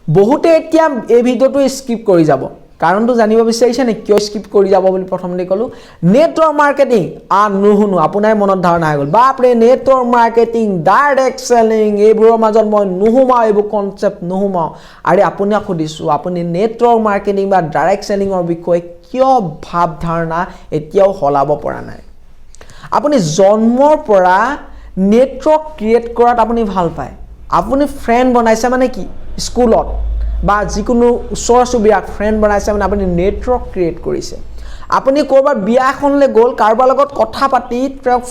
বহুতে এতিয়া এই ভিডিওটো স্কিপ কৰি যাব কাৰণটো জানিব বিচাৰিছে নে কিয় স্কিপ কৰি যাব বুলি প্ৰথমতে কলো নেটৱৰ্ক মাৰ্কেটিং নুহুনো আপোনাৰ মনত ধাৰণা হৈ গল বাপৰে নেটৱৰ্ক মাৰ্কেটিং ডাইৰেক্ট সেলিং এইবোৰৰ মাজত মই নুহুমাও এইবোৰ কনসেপ্ট নুহুমাও আৰু আপোনাক সুধিছো আপুনি নেটৱৰ্ক মাৰ্কেটিং বা ডাইৰেক্ট সেলিংৰ বিষয়ে কিয় ভাৱ ধাৰণা এতিয়াও হলাব পৰা নাই আপুনি জন্মৰ পৰা নেটৱৰ্ক ক্ৰিয়েট কৰাত আপুনি ভাল পায় আপুনি ফ্ৰেন্ড বনাইছে মানে কি স্কুলত বা যিকোনো ওচৰ চুবুৰীয়া ফ্ৰেন্ড বনাইছে মানে আপুনি নেটৱৰ্ক ক্ৰিয়েট কৰিছে আপুনি কৰবাৰ বিয়া এখনলে গল কাৰোবাৰ লগত কথা পাতি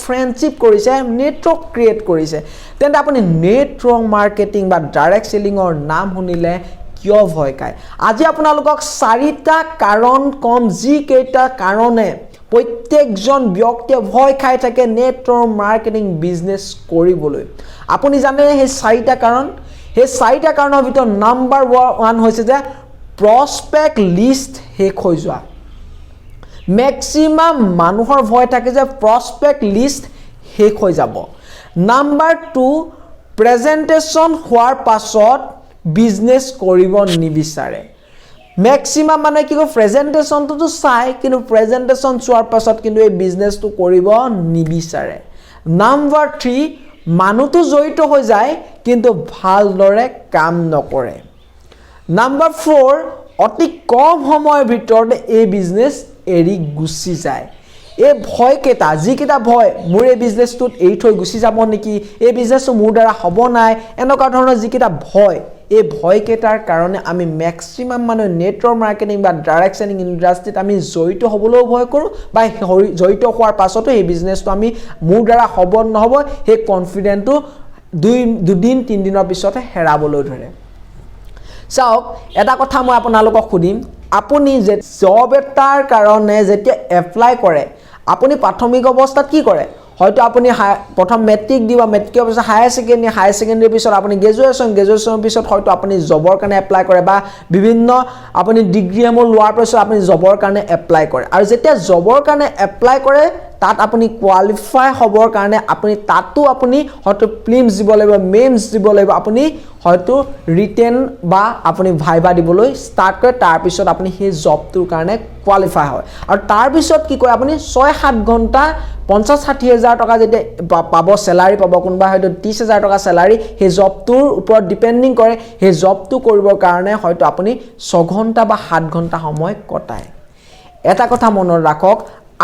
ফ্ৰেন্ডশিপ কৰিছে নেটৱৰ্ক ক্ৰিয়েট কৰিছে তেন্তে আপুনি নেটৱৰ্ক মাৰ্কেটিং বা ডাইৰেক্ট সেলিংৰ নাম শুনিলে কিয় ভয় খায় আজি আপোনালোকক 4টা কাৰণ কম যি কেইটা কাৰণে প্ৰত্যেকজন ব্যক্তিয়ে ভয় খাই থাকে নেটৱৰ্ক মাৰ্কেটিং বিজনেস কৰিবলৈ আপুনি জানে এই 4টা কাৰণ এই 4টা কাৰণৰ ভিতৰত নাম্বাৰ 1 হৈছে যে প্ৰসপেক্ট লিষ্ট শেষ হৈ যোৱা ম্যাক্সিমাম মানুহৰ ভয় থাকে যে প্ৰসপেক্ট লিষ্ট শেষ হৈ যাব নাম্বাৰ 2 প্ৰেজেন্টেশন হোৱাৰ পাছত বিজনেস কৰিব নিবিচাৰে ম্যাক্সিমাম মানে কি প্ৰেজেন্টেশনটো তো চাই কিন্তু প্ৰেজেন্টেশন চোৱাৰ পাছত কিন্তু এই বিজনেসটো কৰিব নিবিচাৰে নাম্বাৰ 3 মানুহটো জড়িত হৈ যায় কিন্তু ভালদৰে কাম নকৰে নাম্বাৰ 4 অতি কম সময়ৰ ভিতৰত এই বিজনেস এৰি গুছি যায় এই ভয় কেটা যি কেটা ভয় মোৰ এই বিজনেসটোত এৰি থৈ গুছি যাব নেকি এই বিজনেসটো মোৰ দ্বাৰা হ'ব নাই এনেকুৱা ধৰণৰ যি কেটা ভয় এই ভয় কেটাৰ কাৰণে আমি ম্যাক্সিমাম মানে নেটৱৰ্ক মাৰ্কেটিং বা ডাইৰেক্ট সেলিং ইন্ডাস্ট্ৰিত আমি জড়িত হ'বলৈ ভয় কৰো বা জড়িত হোৱাৰ পাছতো এই বিজনেসটো আমি মোৰ দ্বাৰা হ'ব নহব সেই কনফিডেন্টটো দুদিন 3 দিনৰ পিছতে হেৰাবলৈ ধৰে চাওক এটা কথা মই আপোনালোকক খুদিম আপুনি যে জব এটাৰ কাৰণে যেতিয়া এপ্লাই কৰে আপুনি প্ৰাথমিক অৱস্থাত কি কৰে হয়তো আপুনি প্ৰথম মেট্ৰিক দিবা মেট্ৰিকৰ পিছত হায়াৰ সেকেন্ডাৰী পিছত আপুনি গ্ৰেজুৱেচনৰ পিছত হয়তো আপুনি জবৰ কাৰণে এপ্লাই কৰে বা বিভিন্ন আপুনি ডিগ্ৰী এমো লোৱাৰ পিছত আপুনি জবৰ কাৰণে এপ্লাই কৰে আৰু যেতিয়া জবৰ কাৰণে এপ্লাই কৰে তাত আপুনি কোৱালিফাই হ'বৰ কাৰণে আপুনি তাতো আপুনি হয়তো প্ৰিলিমছ দিব লাগিব মেইনছ দিব লাগিব আপুনি হয়তো ৰিটেন বা আপুনি ভাইবা দিবলৈ ষ্টাৰ্ট কৰে তাৰ পিছত আপুনি সেই জবটোৰ কাৰণে কোৱালিফাই হয় আৰু তাৰ পিছত কি কয় আপুনি 6-7 ঘণ্টা 50-60 হাজাৰ টকা যেতিয়া পাব স্যালাৰি পাব কোনবা হয়তো 30 হাজাৰ টকা স্যালাৰি সেই জবটোৰ ওপৰত ডিপেন্ডিং কৰে সেই জবটো কৰিবৰ কাৰণে হয়তো আপুনি 6 ঘণ্টা বা 7 ঘণ্টা সময় কটায় এটা কথা মনত ৰাখক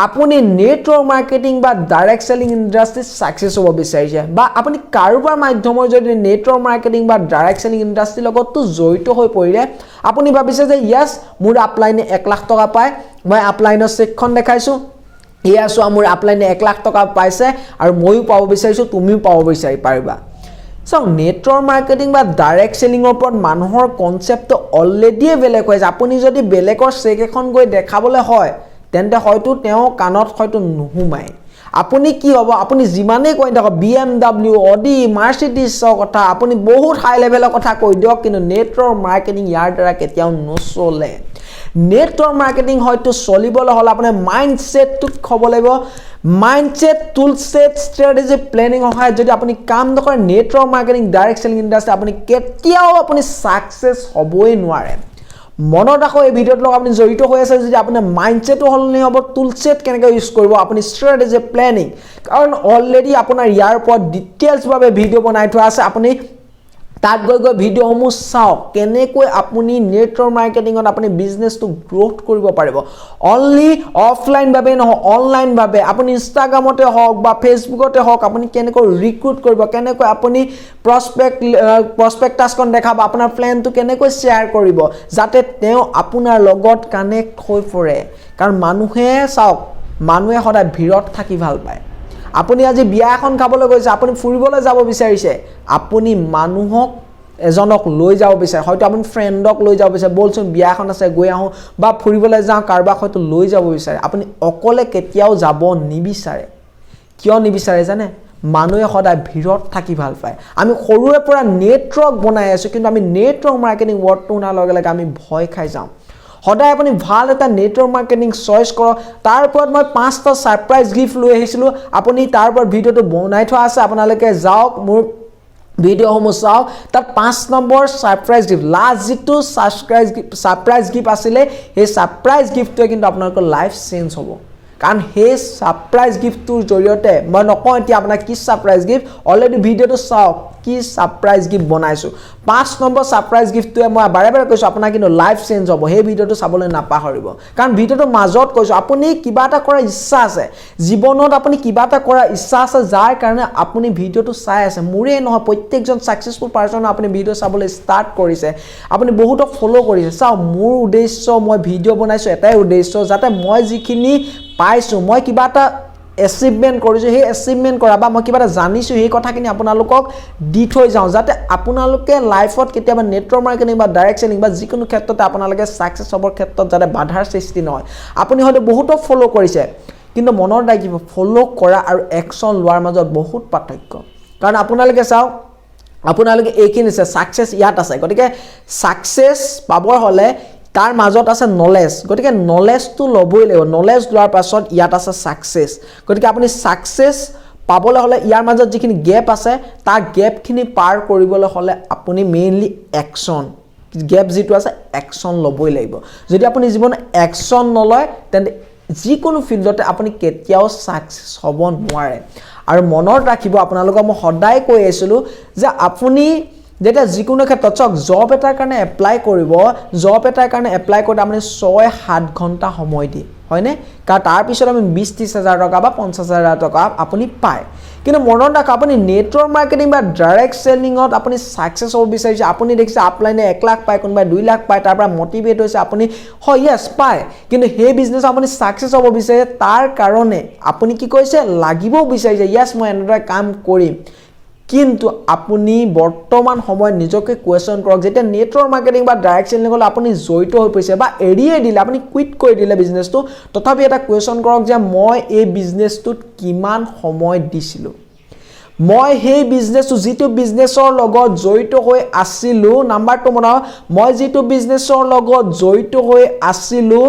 আপুনি নেটৱৰ্ক মাৰ্কেটিং বা ডাইৰেক্ট সেলিং ইন্ডাস্ট্ৰিত সাকসেস হ'ব বিচাৰিছে বা আপুনি কাৰোবাৰ মাধ্যমৰ যদি নেটৱৰ্ক মাৰ্কেটিং বা ডাইৰেক্ট সেলিং ইন্ডাস্ট্ৰিৰ লগতটো জড়িত হৈ পৰিলে আপুনি ভাবিছে যে ইয়েস মোৰ আপলাইনে 1 লাখ টকা পায় মই আপলাইনৰ চেকখন দেখাইছো ইয়েস মোৰ আপলাইনে 1 লাখ টকা পাইছে আৰু মইও পাব বিচাৰিছো তুমিও পাব বিচাৰি পাৰিবা সো নেটৱৰ্ক মাৰ্কেটিং বা ডাইৰেক্ট সেলিংৰ ওপৰত মানুহৰ কনসেপ্টটো অলৰেডি বেলেগ হৈ যায় আপুনি যদি বেলেগৰ চেক এখন গৈ দেখাবলৈ হয় তেন্তে হয়তো তেও কানত হয়তো নুহুমাই আপুনি কি হ'ব আপুনি জিমানে কৈ দেখক BMW Audi Mercedes কথা আপুনি বহুত হাই লেভেলৰ কথা কৈ দিয়ক কিন্তু নেটৱৰ্ক মাৰ্কেটিং ইয়াৰ দ্বাৰা কেতিয়াও নচলে নেটৱৰ্ক মাৰ্কেটিং হয়তো চলিবলৈ হল আপোনাৰ মাইন্ডসেটটো হ'ব লাগিব মাইন্ডসেট টুলসেট স্ট্ৰেটেজি প্ল্যানিং হয় যদি আপুনি কাম নকৰে network marketing direct selling industry আপুনি কেতিয়াও আপুনি সাকসেস হ'বই নোৱাৰে মনত ৰাখক এই ভিডিওত লগ আপুনি জড়িত হৈ আছে যদি আপোনাৰ মাইন্ডসেটটো হলনি হ'ব টুলসেট কেনেকৈ ইউজ কৰিব আপুনি স্ট্ৰেটেজি প্ল্যানিং কাৰণ অলৰেডি আপোনাৰ ইয়াৰ ওপৰত ডিটেইলছ ভাবে ভিডিও বনাই থোৱা আছে আপুনি তাত গৈ ভিডিও সমূহ চাওক কেনেকৈ আপুনি নেটৱৰ্ক মাৰ্কেটিংত আপুনি বিজনেসটো গ্ৰোথ কৰিব পাৰিব অনলি অফলাইন ভাবে নহয় অনলাইন ভাবে আপুনি ইনষ্টাগ্ৰামতে হওক বা ফেসবুকতে হওক আপুনি কেনেকৈ ৰিক্ৰুট কৰিব কেনেকৈ আপুনি প্ৰসপেক্টাছখন দেখাব আপোনাৰ প্ল্যানটো কেনেকৈ শেয়াৰ কৰিব যাতে তেও আপোনাৰ লগত কানেক্ট হৈ পৰে কাৰণ মানুহে চাওক মানুহে সদায় ভিৰত থাকি ভাল পায় আপুনি আজি বিয়া এখন খাবলৈ গৈছে আপুনি ফুৰিবলৈ যাব বিচাৰিছে আপুনি মানুহক এজনক লৈ যাব বিচাৰে হয়তো আপুনি ফ্ৰেণ্ডক লৈ যাব বিচাৰে বলচোন বিয়া এখন আছে গৈ আহো বা ফুৰিবলৈ যাও কাৰবাক হয়তো লৈ যাব বিচাৰে আপুনি অকলে কেতিয়াও যাব নিবিচাৰে কিয় নিবিচাৰে জানে মানুহে সদায় ভিৰত থাকি ভাল পায় আমি সৰুৰে পৰা নেটৱৰ্ক বনাই আছো কিন্তু আমি নেটৱৰ্ক মাৰ্কেটিং ওয়াৰ্ডটো শুনাৰ লগে লগে আমি ভয় খাই যাওঁ সদায় আপুনি ভাল এটা নেটৱৰ্ক মাৰ্কেটিং চয়েস কৰক তাৰ ওপৰত মই 5টা সাৰপ্ৰাইজ গিফট লৈ আহিছিলো আপুনি তাৰ ওপৰত ভিডিওটো বনাই থোৱা আছে আপোনালোকে যাওক মোৰ ভিডিঅ'সমূহ চাওক তাত 5 নম্বৰ সাৰপ্ৰাইজ গিফ্ট লাষ্ট যেটো সাৰপ্ৰাইজ গিফ্ট আছিলে এই সাৰপ্ৰাইজ গিফ্টটোৱে কিন্তু আপোনালোকৰ লাইফ চেঞ্জ হ'ব কাৰণ সেই সাৰপ্ৰাইজ গিফ্টটোৰ জৰিয়তে মই নকওঁ এতিয়া আপোনাক কি সাৰপ্ৰাইজ গিফ্ট অলৰেডি ভিডিঅ'টো চাওক কি সাৰপ্ৰাইজ গিফ্ট বনাইছো 5 নম্বৰ সাৰপ্ৰাইজ গিফ্টটোৱে মই বাৰে বাৰে কৈছো আপোনাৰ কিন্তু লাইফ চেঞ্জ হ'ব সেই ভিডিঅ'টো চাবলৈ নাপাহৰিব কাৰণ ভিডিঅ'টো মাজত কৈছো আপুনি কিবা এটা কৰাৰ ইচ্ছা আছে জীৱনত আপুনি কিবা এটা কৰাৰ ইচ্ছা আছে যাৰ কাৰণে আপুনি ভিডিঅ'টো চাই আছে মোৰে নহয় প্ৰত্যেকজন সাকসেসফুল পাৰসন আপুনি ভিডিঅ' চাবলৈ ষ্টাৰ্ট কৰিছে আপুনি বহুতক ফলো কৰিছে চাও মোৰ উদ্দেশ্য মই ভিডিঅ' বনাইছো এটাই উদ্দেশ্য যাতে মই যিখিনি পাইছো মই কিবা এটা achievement কৰিছো হে achievement কৰা বা মই কিবা এটা জানিছো হে কথাখিনি আপোনালোকক দি থৈ যাও যাতে আপোনালোকে লাইফত কেতিয়াবা নেটৱৰ্ক মাৰ্কেটিং বা ডাইৰেক্ট সেলিং বা যিকোনো ক্ষেত্ৰতে আপোনালোকে সাকসেস হ'বৰ ক্ষেত্ৰত যাতে বাধাৰ সৃষ্টি নহয় আপুনি হয়তো বহুতক ফলো কৰিছে কিন্তু মনৰ ৰাখিব ফলো কৰা আৰু একচন লোৱাৰ মাজত বহুত পাৰ্থক্য কাৰণ আপোনালোকে চাও আপোনালোকে এইখিনি আছে সাকসেস ইয়াত আছে গতিকে সাকসেস পাবৰ হলে তাৰ মাজত আছে নলেজ গতিকে নলেজটো লবই লাগিব নলেজ লোৱাৰ পাছত ইয়াত আছে সাকসেস গতিকে আপুনি সাকসেস পাবলৈ হলে ইয়াৰ মাজত যিখিনি গ্যাপ আছে তাৰ গ্যাপখিনি পাৰ কৰিবলৈ হলে আপুনি মেইনলি একচন গ্যাপ যেটো আছে একচন লবই লাগিব যদি আপুনি জীৱন একচন নলয় তেন্তে যিকোনো ফিল্ডতে আপুনি কেতিয়াও সাকসেস হ'ব নোৱাৰে আৰু মনত ৰাখিব আপোনালোকক মই সদায় কৈ আছিলো যে আপুনি যেটা যিকোনো ক্ষেত্ৰত চক জব এটাৰ কাৰণে এপ্লাই কৰিব জব এটাৰ কাৰণে এপ্লাই কৰি আপুনি 6-7 ঘণ্টা সময় দি হয়নে কাৰণ তাৰ পিছত আমি 20-30 হাজাৰ টকা বা 50 হাজাৰ টকা আপুনি পায় কিন্তু মনত ৰাখ আপুনি নেটৱৰ্ক মাৰ্কেটিং বা ডাইৰেক্ট সেলিংত আপুনি সাকসেস হ'ব বিচাৰিছে আপুনি দেখিছে আপলাইনে 1 লাখ পায় কোনবাই 2 লাখ পায় তাৰ পৰা মোটিভেট হৈছে আপুনি হয় ইয়েস পায় কিন্তু সেই বিজনেস আপুনি সাকসেস হ'ব বিচাৰিছে তাৰ কাৰণে আপুনি কি কৈছে লাগিব বিচাৰিছে ইয়েস মই এনেদৰে কাম কৰিম কিন্তু আপুনি বৰ্তমান সময় নিজকে কোৱেশ্চন কৰক যেটা নেটৱৰ্ক মাৰ্কেটিং বা ডাইৰেক্ট সেলিং হল আপুনি জয়িত হৈ পৰিছে বা এৰিয়ে দিলে আপুনি কুইট কৰি দিলে বিজনেসটো তথাপি এটা কোৱেশ্চন কৰক যে মই এই বিজনেসটোত কিমান সময় দিছিলো মই সেই বিজনেসটো যেটো বিজনেসৰ লগত জয়িত হৈ আছিলো নাম্বাৰ 2 মনা মই যেটো বিজনেসৰ লগত জয়িত হৈ আছিলো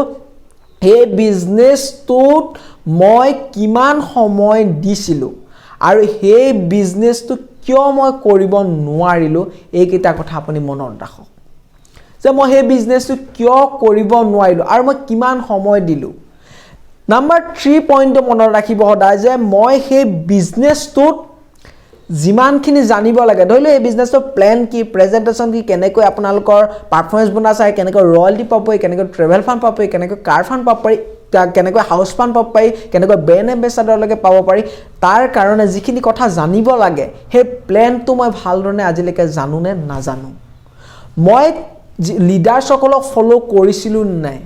এই বিজনেসটোত মই কিমান সময় দিছিলো আৰু সেই বিজনেসটো কিয় মই কৰিব নোৱাৰিলো এইকেইটা কথা আপুনি মনত ৰাখক যে মই সেই বিজনেসটো কিয় কৰিব নোৱাৰিলো আৰু মই কিমান সময় দিলো নাম্বাৰ 3 পইণ্ট মনত ৰাখিব সদায় যে মই সেই বিজনেসটোত জিমানখিনি জানিব লাগে ধৰিলে এই বিজনেসৰ প্ল্যান কি প্ৰেজেন্টেশন কি কেনেকৈ আপোনালোকৰ পাৰফৰমেন্স বনাইছে কেনেকৈ ৰয়্যালটি পাব কেনেকৈ ট্ৰেভেল ফান্ড পাব কেনেকৈ কাৰ ফান্ড পাব কেনেকৈ হাউস ফান্ড পাব পাৰি কেনেকৈ ব্ৰেণ্ড এম্বেছাডৰ লগে পাব পাৰি তাৰ কাৰণে যিখিনি কথা জানিব লাগে হে প্ল্যানটো মই ভালদৰে আজিলৈকে জানো নে নাজানো মই লিডাৰসকলক ফলো কৰিছিলো নাই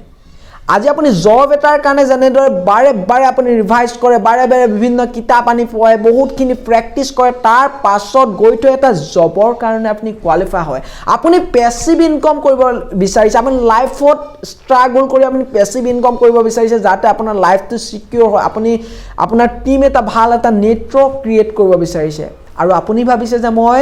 আজি আপুনি জব এটাৰ কাৰণে জানেদৰে বাৰে বাৰে আপুনি ৰিভাইজ কৰে বাৰে বাৰে বিভিন্ন কিতাপ আনি পঢ়ে বহুতখিনি প্ৰেক্টিস কৰে তাৰ পাছত গৈ থৈ এটা জবৰ কাৰণে আপুনি কোৱালিফাই হয় আপুনি পেসিভ ইনকাম কৰিব বিচাৰিছে আপুনি লাইফত ষ্ট্ৰাগল কৰি আপুনি পেসিভ ইনকাম কৰিব বিচাৰিছে যাতে আপোনাৰ লাইফটো সিকিউৰ হয় আপুনি আপোনাৰ টিম এটা ভাল এটা নেটৱৰ্ক ক্ৰিয়েট কৰিব বিচাৰিছে আৰু আপুনি ভাবিছে যে মই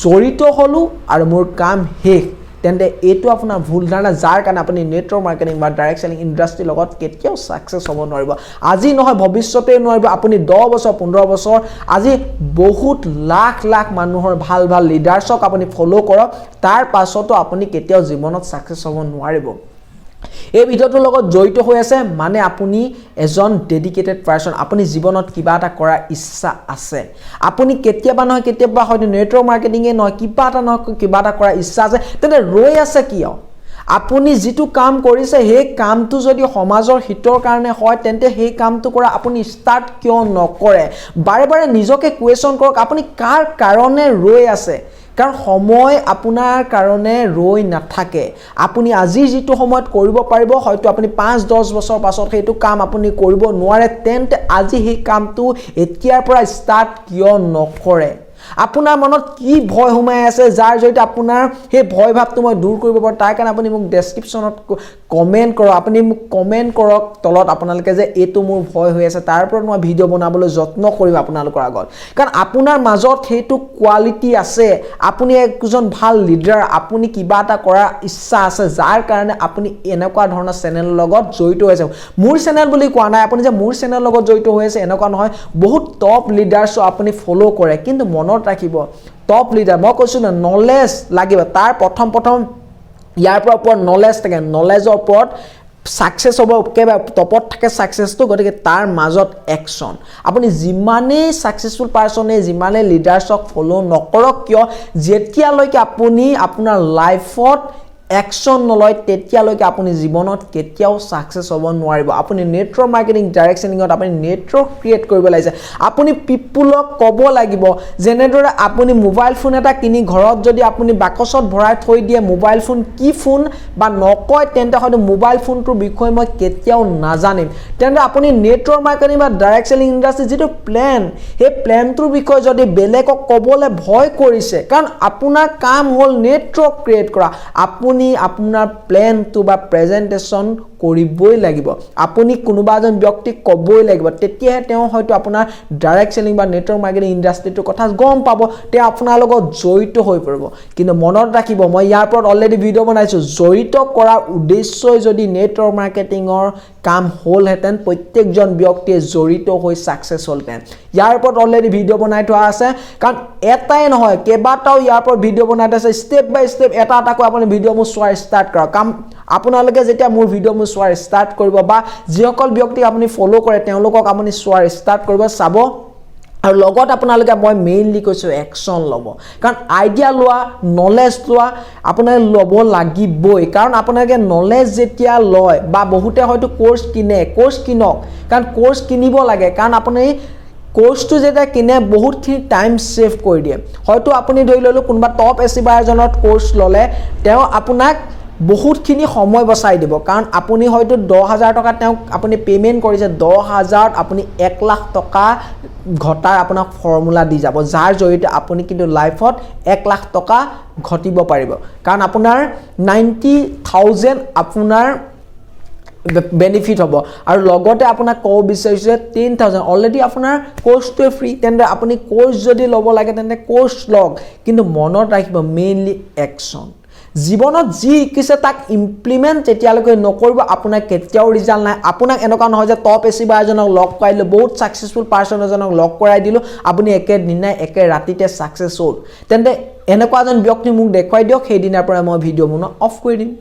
জড়িত হলো আৰু মোৰ কাম শেষ তেন্তে এটো আপোনাৰ ভুল ধাৰণা যাৰ কাৰণে আপুনি নেটৱৰ্ক মাৰ্কেটিং বা ডাইৰেক্ট সেলিং ইন্ডাষ্ট্ৰি লগত কেতিয়াও সাকসেস হ'ব নোৱাৰিব আজি নহয় ভৱিষ্যতে নোৱাৰিব আপুনি 10 বছৰ 15 বছৰ আজি বহুত লাখ লাখ মানুহৰ ভাল ভাল লিডাৰছক আপুনি ফলো কৰক তাৰ পাছতো আপুনি কেতিয়াও জীৱনত সাকসেস হ'ব নোৱাৰিব এই ভিডিওটোৰ লগত জড়িত হৈ আছে মানে আপুনি এজন ডেডিকেটেড পাৰসন আপুনি জীৱনত কিবা এটা কৰাৰ ইচ্ছা আছে আপুনি কেতিয়াবা নহয় কেতিয়াবা হয়তো নেটৱৰ্ক মাৰ্কেটিং এ নহয় কিবা এটা কৰাৰ ইচ্ছা আছে তেনে ৰৈ আছে কিয় আপুনি যেটো কাম কৰিছে সেই কামটো যদি সমাজৰ হিতৰ কাৰণে হয় তেন্তে সেই কামটো কৰা আপুনি ষ্টাৰ্ট কিয় নকৰে বাৰে বাৰে নিজকে কোৱেশ্চন কৰক আপুনি কাৰ কাৰণে ৰৈ আছে কাৰণ সময় আপোনাৰ কাৰণে ৰৈ নাথাকে আপুনি আজি যেটো সময়ত কৰিব পাৰিব হয়তো আপুনি 5-10 বছৰ পাছত সেইটো কাম আপুনি কৰিব নোৱাৰে তেন্তে আজি সেই কামটো এতিয়াৰ পৰা ষ্টাৰ্ট কিয় নকৰে আপোনাৰ মনত কি ভয় হুমাই আছে যাৰ জৰিয়তে আপোনাৰ সেই ভয় ভাৱটো মই দূৰ কৰিব পাৰো তাৰ কাৰণে আপুনি মোক ডেসক্ৰিপচনত কমেন্ট কৰক আপুনি মোক কমেন্ট কৰক তলত আপোনালোকে যে এটো মোৰ ভয় হৈ আছে তাৰ ওপৰত মই ভিডিও বনাবলৈ যত্ন কৰিম আপোনালোকৰ আগত কাৰণ আপোনাৰ মাজত হেতু কোৱালিটি আছে আপুনি একজন ভাল লিডাৰ আপুনি কিবা এটা কৰাৰ ইচ্ছা আছে যাৰ কাৰণে আপুনি এনেকুৱা ধৰণৰ চেনেল লগত জড়িত হৈছে মোৰ চেনেল বুলি কোৱা নাই আপুনি যে মোৰ চেনেল লগত জড়িত হৈ আছে এনেকুৱা নহয় বহুত টপ লিডাৰছ আপুনি ফলো কৰে কিন্তু মনত মনত ৰাখিব টপ লিডাৰ মই কৈছো না নলেজ লাগিব তাৰ প্ৰথম ইয়াৰ পৰা ওপৰত নলেজ থাকে নলেজৰ ওপৰত সাকসেস হ'ব কেবা টপত থাকে সাকসেসটো গতিকে তাৰ মাজত একশন আপুনি যিমানে সাকসেসফুল পাৰসনে যিমানে লিডাৰছক ফলো নকৰক কিয় যেতিয়ালৈকে আপুনি আপোনাৰ লাইফত একশন নলয় তেতিয়ালৈকে আপুনি জীৱনত কেতিয়াও সাকসেস হ'ব নোৱাৰিব আপুনি নেটৱৰ্ক মাৰ্কেটিং ডাইৰেকশনিঙত আপুনি নেটৱৰ্ক ক্ৰিয়েট কৰিব লাগিছে আপুনি পিপলক ক'ব লাগিব যেনেদৰে আপুনি মোবাইল ফোন এটা কিনি ঘৰত যদি আপুনি বাকচত ভৰাই থৈ দিয়ে মোবাইল ফোন কি ফোন বা নকয় তেন্তে হয়তো মোবাইল ফোনটোৰ বিষয়ে মই কেতিয়াও নাজানিম তেন্তে আপুনি নেটৱৰ্ক মাৰ্কেটিং বা ডাইৰেকশনিং ইণ্ডাষ্ট্ৰি যেটো প্ল্যান হে প্ল্যানটোৰ বিষয়ে যদি বেলেগক ক'বলৈ ভয় কৰিছে কাৰণ আপোনাৰ কাম হ'ল নেটৱৰ্ক ক্ৰিয়েট কৰা আপুনি আপোনাৰ প্ল্যান টু বা প্ৰেজেন্টেশন কৰিবই লাগিব আপুনি কোনোবা এজন ব্যক্তিক ক'বই লাগিব তেতিয়াহে তেওঁ হয়তো আপোনাৰ ডাইৰেক্ট সেলিং বা নেটৱৰ্ক মাৰ্কেটিং ইণ্ডাষ্ট্ৰিটোৰ কথা গম পাব তে আপোনাৰ লগত জড়িত হৈ পৰিব কিন্তু মনত ৰাখিব মই ইয়াৰ ওপৰত অলৰেডি ভিডিও বনাইছো জড়িত কৰাৰ উদ্দেশ্যই যদি নেটৱৰ্ক মাৰ্কেটিংৰ কাম হ'ল হেতেন প্ৰত্যেকজন ব্যক্তিয়ে জড়িত হৈ সাকসেস হ'লতেন ইয়াৰ ওপৰত অলৰেডি ভিডিও বনাই থোৱা আছে কাৰণ এটাই নহয় কেবাটাও ইয়াৰ ওপৰত ভিডিও বনাই আছে স্টেপ বাই স্টেপ এটা এটাকৈ আপুনি ভিডিও মোৰ চোৱা ষ্টাৰ্ট কৰক কাম আপোনালোকে যেতিয়া মোৰ ভিডিও মোৰ চোৱা ষ্টাৰ্ট কৰিব বা যিসকল ব্যক্তিক আপুনি ফলো কৰে তেওঁলোকক আপুনি চোৱা ষ্টাৰ্ট কৰিব চাব আৰু লগত আপোনালোকে মই মেইনলি কৈছো একশন লব কাৰণ আইডিয়া লোৱা নলেজ লোৱা আপোনাৰ লব লাগিবই কাৰণ আপোনালোকে নলেজ যেতিয়া লয় বা বহুতে হয়তো কোৰ্স কিনক কাৰণ কোৰ্স কিনিব লাগে কাৰণ আপুনি কোৰ্সটো যেটা কিনে বহুতখিনি টাইম সেভ কৰি দিয়ে হয়তো আপুনি ধৰি ললো কোনবা টপ এচিভাৰ এজনত কোৰ্স ললে তেওঁ আপোনাক বহুতখিনি সময় বচাই দিব কাৰণ আপুনি হয়তো 10000 টকা তেওঁ আপুনি পেমেন্ট কৰিছে 10000 আপুনি 1 লাখ টকা ঘটাৰ আপোনাক ফৰ্মুলা দি যাব যাৰ জৰিয়তে আপুনি কিন্তু লাইফত 1 লাখ টকা ঘটিব পাৰিব কাৰণ আপোনাৰ 90000 আপোনাৰ বেনিফিট হ'ব আৰু লগতে আপোনাক কও বিচাৰিছে 10000 অলৰেডি আপোনাৰ কোৰ্সটো ফ্ৰী তেন্তে আপুনি কোৰ্স যদি ল'ব লাগে তেন্তে কোৰ্স লওক কিন্তু মনত ৰাখিব মেইনলি একশন জীৱনত যি কিছে তাক ইমপ্লিমেন্ট যেতিয়ালৈকে নকৰিব আপোনাক কেতিয়াও ৰিজাল্ট নাই আপোনাক এনেকুৱা নহয় যে টপ এচিভাৰ এজনক লক কৰাইলো বহুত সাকসেসফুল পাৰসন এজনক লক কৰাই দিলো আপুনি একে দিনাই একে ৰাতিতে সাকসেস হ'ল তেন্তে এনেকুৱা এজন ব্যক্তি মোক দেখুৱাই দিয়ক সেই দিনাৰ পৰা মই ভিডিও বনোৱা অফ কৰি দিম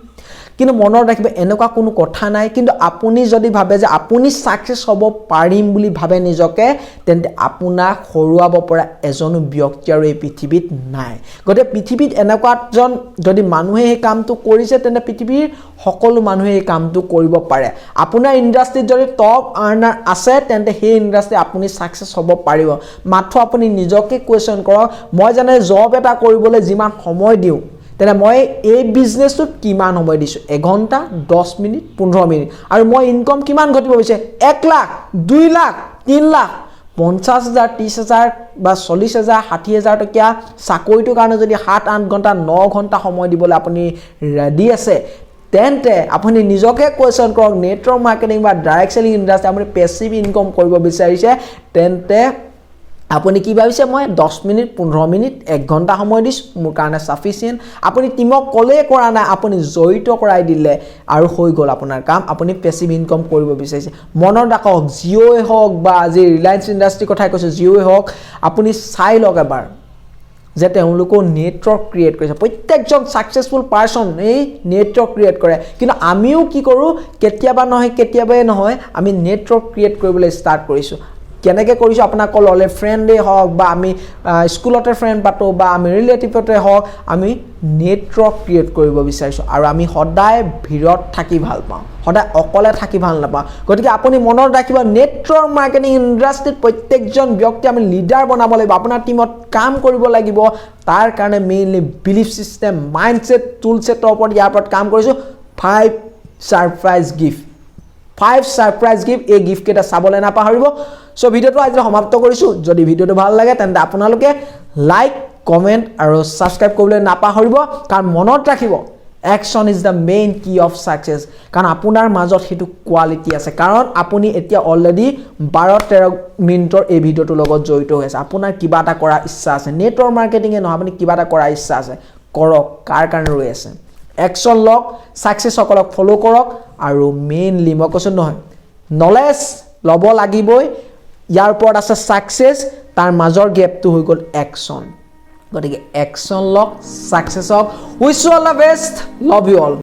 কিন্তু মনত ৰাখিব এনেকুৱা কোনো কথা নাই কিন্তু আপুনি যদি ভাবে যে আপুনি সাকসেস হ'ব পাৰিম বুলি ভাবে নিজকে তেন্তে আপোনাক হৰুৱাব পৰা এজন ব্যক্তি আৰু এই পৃথিৱীত নাই গতে পৃথিৱীত এনেকুৱা এজন যদি মানুহে এই কামটো কৰিছে তেন্তে পৃথিৱীৰ সকলো মানুহে এই কামটো কৰিব পাৰে আপোনাৰ ইণ্ডাষ্ট্ৰিত যদি টপ আৰ্নাৰ আছে তেন্তে সেই ইণ্ডাষ্ট্ৰি আপুনি সাকসেস হ'ব পাৰিব মাত্ৰ আপুনি নিজকে কোৱেশ্চন কৰক মই জানে জব এটা কৰিবলৈ যিমান সময় দিও তেনে মই এই বিজনেছটোত কিমান সময় দিছো 1 ঘন্টা 10 মিনিট 15 মিনিট আৰু মই ইনকাম কিমান ঘটিব হৈছে 1 লাখ 2 লাখ 3 লাখ 50000 30000 বা 40000 60000 টকা চাকৰিটোৰ কাৰণে যদি 7-8 ঘন্টা 9 ঘন্টা সময় দিবলৈ আপুনি ৰেডি আছে তেন্তে আপুনি নিজকে কোৱেশ্চন কৰক নেটৱৰ্ক মাৰ্কেটিং বা ডাইৰেক্ট সেলিং ইণ্ডাষ্ট্ৰি আপুনি পেছিভ ইনকাম কৰিব বিচাৰিছে তেন্তে আপুনি কি ভাবিছে মই 10 মিনিট 15 মিনিট 1 ঘন্টা সময় দিছ মোৰ কাৰণে সাফিসিয়েন্ট আপুনি টিমক কলে কৰা নাই আপুনি জড়িত কৰাই দিলে আৰু হৈ গল আপোনাৰ কাম আপুনি পেছিভ ইনকাম কৰিব বিচাৰিছে মনত ৰাখক জিঅ'ই হওক বা আজি ৰিলায়েন্স ইণ্ডাষ্ট্ৰি কথাই কৈছো জিঅ'ই হওক আপুনি চাই লওক এবাৰ যে তেওঁলোকো নেটৱৰ্ক ক্ৰিয়েট কৰিছে প্ৰত্যেকজন সাকসেসফুল পাৰসন এই নেটৱৰ্ক ক্ৰিয়েট কৰে কিন্তু আমিও কি কৰো কেতিয়াবা নহয় আমি নেটৱৰ্ক ক্ৰিয়েট কৰিবলৈ ষ্টাৰ্ট কৰিছো কেনেকৈ কৰিছো আপোনাক কল অলে ফ্ৰেণ্ডে হওক বা আমি স্কুলতে ফ্ৰেণ্ড পাতো বা আমি ৰিলেটিভতে হওক আমি নেটৱৰ্ক ক্ৰিয়েট কৰিব বিচাৰিছো আৰু আমি সদায় ভিৰত থাকি ভাল পাওঁ সদায় অকলে থাকি ভাল নাপাওঁ গতিকে আপুনি মনত ৰাখিব নেটৱৰ্ক মাৰ্কেটিং ইণ্ডাষ্ট্ৰিত প্ৰত্যেকজন ব্যক্তি আমি লিডাৰ বনাব লাগিব আপোনাৰ টিমত কাম কৰিব লাগিব তাৰ কাৰণে মেইনলি বিলিফ সিস্টেম মাইন্ডসেট টুলসেটৰ ওপৰত ইয়াৰ ওপৰত কাম কৰিছো 5 সাৰপ্ৰাইজ গিফট 5 সাৰপ্ৰাইজ গিফট এই গিফট কেটা চাবলৈ নাপাহৰিব সো ভিডিওটো আজি সমাপ্ত কৰিছো যদি ভিডিওটো ভাল লাগে তেন্তে আপোনালোকে লাইক কমেন্ট আৰু সাবস্ক্ৰাইব কৰিবলৈ নাপাহৰিব কাৰণ মনত ৰাখিব Action is the main key of success কাৰণ আপোনাৰ মাজত হেতু কোৱালিটি আছে কাৰণ আপুনি এতিয়া অলৰেডি 12-13 মিনিটৰ এই ভিডিওটোৰ লগত জড়িত হৈ আছে আপোনাৰ কিবা এটা কৰা ইচ্ছা আছে নেটৱৰ্ক মাৰ্কেটিং এ নহয় আপুনি কিবা এটা কৰা ইচ্ছা আছে কৰক কাৰ কাৰণে ৰৈ আছে Action লওক সাকসেস সকলক ফলো কৰক আৰু মেইনলি মই কৈছো নহয় নলেজ লব লাগিবই ইয়াৰ ওপৰত আছে সাকসেস তাৰ মাজৰ গেপটো হৈ গ'ল একশ্যন গতিকে একশ্যন লওক ছাকচেছ হওক wish you all the best love you all